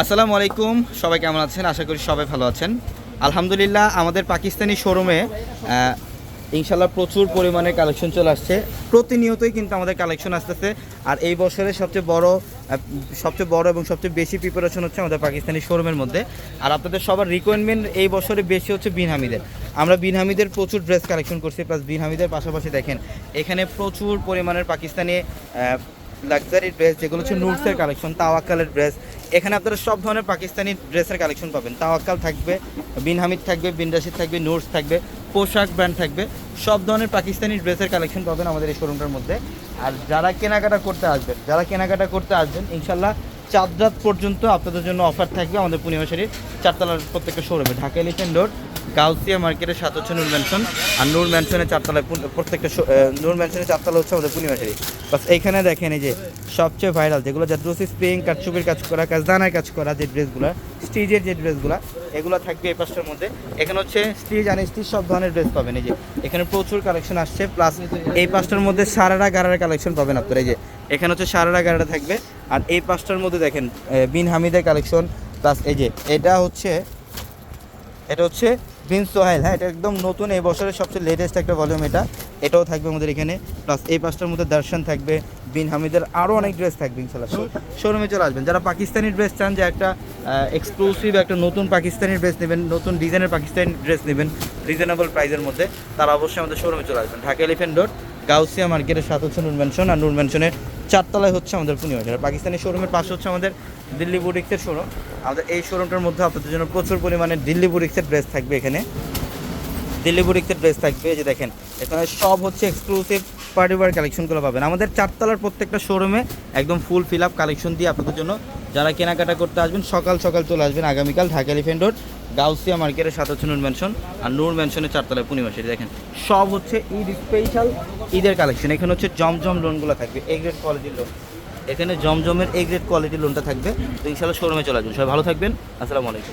আসসালামু আলাইকুম, সবাই কেমন আছেন? আশা করি সবাই ভালো আছেন। আলহামদুলিল্লাহ, আমাদের পাকিস্তানি শোরুমে ইনশাল্লাহ প্রচুর পরিমাণে কালেকশন চলে আসছে। প্রতিনিয়তই কিন্তু আমাদের কালেকশন আসতেছে। আর এই বছরের সবচেয়ে বড় এবং সবচেয়ে বেশি প্রিপারেশন হচ্ছে আমাদের পাকিস্তানি শোরুমের মধ্যে। আর আপনাদের সবার রিকোয়ারমেন্ট এই বছরে বেশি হচ্ছে বিন হামিদের। আমরা বিন হামিদের প্রচুর ড্রেস কালেকশন করছি, প্লাস বিন হামিদের পাশাপাশি দেখেন এখানে প্রচুর পরিমাণের পাকিস্তানি লাক্সারি ড্রেস, যেগুলো হচ্ছে নুটসের কালেকশন, তাওয়াক্কালের ড্রেস। এখানে আপনারা সব ধরনের পাকিস্তানি ড্রেসের কালেকশন পাবেন। তাওয়াক্কাল থাকবে, বিন হামিদ থাকবে, বিন রাশিদ থাকবে, নুটস থাকবে, পোশাক ব্র্যান্ড থাকবে, সব ধরনের পাকিস্তানি ড্রেসের কালেকশন পাবেন আমাদের এই শোরুমটার মধ্যে। আর যারা কেনাকাটা করতে আসবেন ইনশাল্লাহ চাঁদ রাত পর্যন্ত আপনাদের জন্য অফার থাকবে আমাদের পূর্ণিমাশাড়ির চারতলার প্রত্যেকটা শোরুমে। ঢাকা এলিফ্যান্ট রোড, গাউসিয়া মার্কেটের সাথে হচ্ছে নূর ম্যানশন। আর নূর ম্যানশনের চারতলায় নূর ম্যানশনের চারতলা হচ্ছে আমাদের পূর্ণিমাশাড়ি। বাস এইখানে দেখেন এই যে সবচেয়ে ভাইরাল যেগুলো জাদ্রোসি স্প্রিং কাটচুপির কাজ করা, কাজদানার কাজ করা যে ড্রেসগুলো, স্টিজের যে ড্রেসগুলো, এগুলো থাকবে এই পাশটার মধ্যে। এখানে হচ্ছে স্টিজ আনস্টিচ সব ধরনের ড্রেস পাবেন। এই যে এখানে প্রচুর কালেকশন আসছে, প্লাস এই পাশটার মধ্যে সারারা গারারা কালেকশন পাবেন আপনারা। এই যে এখানে হচ্ছে সারারা গারারা থাকবে। আর এই পাশটার মধ্যে দেখেন বিন হামিদের কালেকশন, প্লাস এই যে এটা হচ্ছে বিন সোহেল। হ্যাঁ, এটা একদম নতুন, এই বছরের সবচেয়ে লেটেস্ট একটা ভলিউম এটাও থাকবে আমাদের এখানে। প্লাস এই পাঁচটার মধ্যে দর্শন থাকবে, বিন হামিদের আরও অনেক ড্রেস থাকবে ইনশাল্লাহ। শোরুমে চলে আসবেন যারা পাকিস্তানি ড্রেস চান, যে একটা এক্সক্লুসিভ একটা নতুন পাকিস্তানি ড্রেস নেবেন, নতুন ডিজাইনের পাকিস্তানি ড্রেস নেবেন রিজনেবল প্রাইসের মধ্যে, তারা অবশ্যই আমাদের শোরুমে চলে আসবেন। ঢাকা এলিফ্যান্ট রোড, গাউসিয়া মার্কেটের সাথে হচ্ছে নূর ম্যানশন। আর নূর ম্যানশনের চারতলায় হচ্ছে আমাদের পূর্ণিমাশাড়ি। পাকিস্তানি শোরুমের পাশে হচ্ছে আমাদের দিল্লি বুটিক্সের শোরুম। আমাদের এই শোরুমটার মধ্যে আপনাদের জন্য প্রচুর পরিমাণে দিল্লি বুটিক্সের ড্রেস থাকবে। এখানে দিল্লি বুটিক্সের ড্রেস থাকবে। এই যে দেখেন এখানে সব হচ্ছে এক্সক্লুসিভ পার্টি ওয়্যার কালেকশনগুলো পাবেন আমাদের চারতলার প্রত্যেকটা শোরুমে। একদম ফুল ফিল আপ কালেকশন দিয়ে আপনাদের জন্য যারা কেনাকাটা করতে আসবেন সকাল সকাল চলে আসবেন আগামীকাল ঢাকা এলিফ্যান্ট রোড, গাউসিয়া মার্কেটের সাথে হচ্ছে নূর ম্যানশন। আর নূর ম্যানশনের চারতলায় পূর্ণিমাশাড়ি। দেখেন সব হচ্ছে ঈদ স্পেশাল ঈদের কালেকশন। এখানে হচ্ছে জমজম লোনগুলো থাকবে, এ গ্রেড কোয়ালিটির লোন। এখানে জমজমের এ গ্রেড কোয়ালিটির লোনটা থাকবে। তো ইনশাল্লাহ শোরুমে চলে আসবেন। সবাই ভালো থাকবেন। আসসালামু আলাইকুম।